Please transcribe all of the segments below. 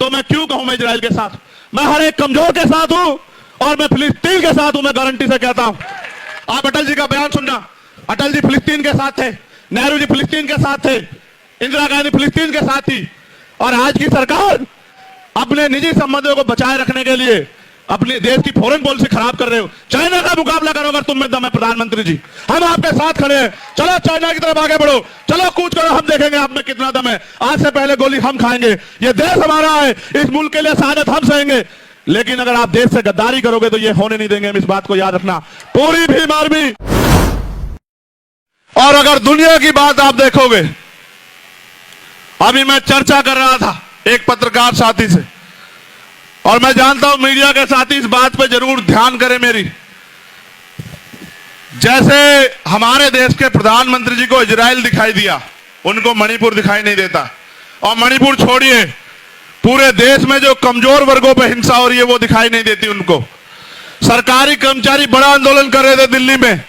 तो मैं क्यों कहूं मैं इजराइल के साथ? मैं हर एक कमजोर के साथ हूं और मैं फिलिस्तीन के साथ हूं, मैं गारंटी से कहता हूं। आप अटल जी का बयान सुनना, अटल जी फिलिस्तीन के साथ थे, नेहरू जी फिलिस्तीन के साथ थे, इंदिरा गांधी फिलिस्तीन के साथ थी। और आज की सरकार अपने निजी संबंधों को बचाए रखने के लिए अपने देश की फॉरेन पॉलिसी खराब कर रहे हो। चाइना का मुकाबला करो अगर तुम में दम है प्रधानमंत्री जी, हम आपके साथ खड़े हैं। चलो चाइना की तरफ आगे बढ़ो, चलो कूच करो, हम देखेंगे आप में कितना दम है। आज से पहले गोली हम खाएंगे, ये देश हमारा है, इस मुल्क के लिए शहादत हम सहेंगे। लेकिन अगर आप देश से गद्दारी करोगे तो ये होने नहीं देंगे, हम इस बात को याद रखना। पूरी भी मार भी। और अगर दुनिया की बात आप देखोगे, अभी मैं चर्चा कर रहा था एक पत्रकार साथी से, और मैं जानता हूं मीडिया के साथी इस बात पे जरूर ध्यान करें मेरी। जैसे हमारे देश के प्रधानमंत्री जी को इजराइल दिखाई दिया, उनको मणिपुर दिखाई नहीं देता। और मणिपुर छोड़िए, पूरे देश में जो कमजोर वर्गों पे हिंसा हो रही है वो दिखाई नहीं देती उनको। सरकारी कर्मचारी बड़ा आंदोलन कर रहे थे दिल्ली में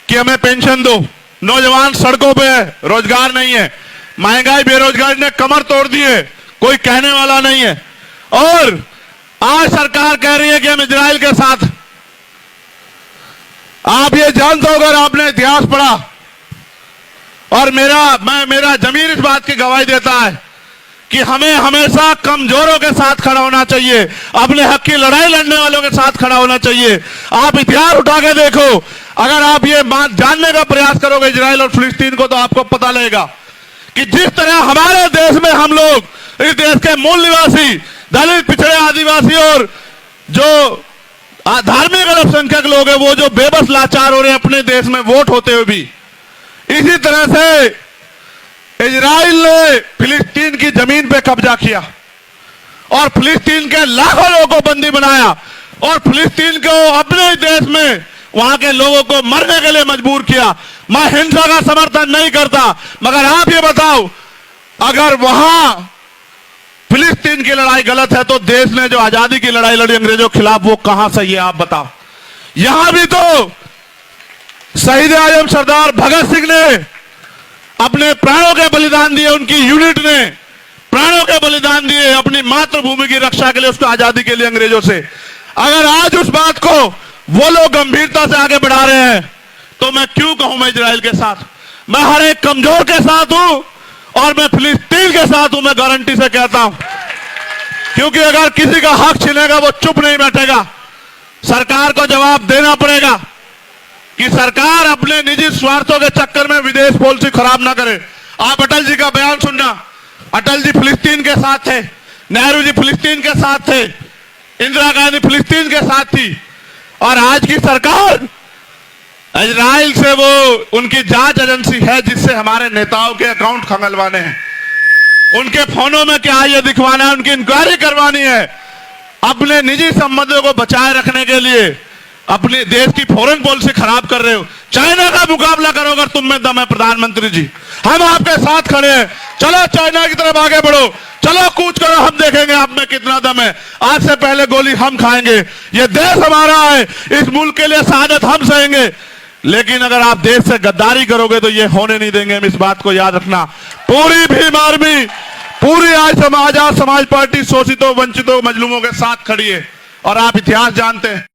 कि हमें पेंशन दो, नौजवान सड़कों पे है, रोजगार नहीं है, महंगाई बेरोजगारी ने कमर तोड़ दी है, कोई कहने वाला नहीं है। और आज सरकार कह रही है कि हम इजराइल के साथ। आप ये जानते हो, अगर आपने इतिहास पढ़ा, और मेरा जमीर इस बात की गवाही देता है कि हमें हमेशा कमजोरों के साथ खड़ा होना चाहिए, अपने हक की लड़ाई लड़ने वालों के साथ खड़ा होना चाहिए। आप इतिहास उठा के देखो, अगर आप ये बात जानने का प्रयास करोगे इजराइल और फिलिस्तीन को, तो आपको पता लगेगा कि जिस तरह हमारे देश में हम लोग, इस देश के मूल निवासी, दलित, पिछड़े, आदिवासी और जो धार्मिक अल्पसंख्यक लोग हैं, वो जो बेबस लाचार हो रहे हैं अपने देश में वोट होते हुए भी, इसी तरह से इजराइल ने फिलिस्तीन की जमीन पे कब्जा किया और फिलिस्तीन के लाखों लोगों को बंदी बनाया और फिलिस्तीन को अपने देश में वहां के लोगों को मरने के लिए मजबूर किया। मैं हिंसा का समर्थन नहीं करता, मगर आप ये बताओ, अगर वहां फिलिस्तीन की लड़ाई गलत है तो देश ने जो आजादी की लड़ाई लड़ी अंग्रेजों के खिलाफ, वो कहां सही है आप बताओ? यहां भी तो शहीद आजम सरदार भगत सिंह ने अपने प्राणों के बलिदान दिए, उनकी यूनिट ने प्राणों के बलिदान दिए अपनी मातृभूमि की रक्षा के लिए, उसको आजादी के लिए अंग्रेजों से। अगर आज उस बात को वो लोग गंभीरता से आगे बढ़ा रहे हैं, तो मैं क्यों कहूं मैं इजराइल के साथ? मैं हर एक कमजोर के साथ हूं और मैं फिलिस्तीन के साथ हूं, मैं गारंटी से कहता हूं। क्योंकि अगर किसी का हक छिनेगा वो चुप नहीं बैठेगा, सरकार को जवाब देना पड़ेगा कि सरकार अपने निजी स्वार्थों के चक्कर में विदेश पॉलिसी खराब ना करे। आप अटल जी का बयान सुनना, अटल जी फिलिस्तीन के साथ थे, नेहरू जी फिलिस्तीन के साथ थे, इंदिरा गांधी फिलिस्तीन के साथ थी। और आज की सरकार इजराइल से, वो उनकी जांच एजेंसी है जिससे हमारे नेताओं के अकाउंट खंगलवाने हैं, उनके फोनों में क्या ये दिखवाना है, उनकी इंक्वायरी करवानी है। अपने निजी संबंधों को बचाए रखने के लिए अपने देश की फॉरेन पॉलिसी खराब कर रहे हो। चाइना का मुकाबला करो अगर तुम में दम है प्रधानमंत्री जी, हम आपके साथ खड़े हैं। चलो चाइना की तरफ आगे बढ़ो, चलो कूच करो, हम देखेंगे आप में कितना दम है। आज से पहले गोली हम खाएंगे, ये देश हमारा है, इस मुल्क के लिए शहादत हम सहेंगे। लेकिन अगर आप देश से गद्दारी करोगे तो ये होने नहीं देंगे, हम इस बात को याद रखना। पूरी भीम आर्मी, पूरी आज समाज पार्टी शोषितों, वंचितों, मजलूमों के साथ खड़ी है। और आप इतिहास जानते हैं।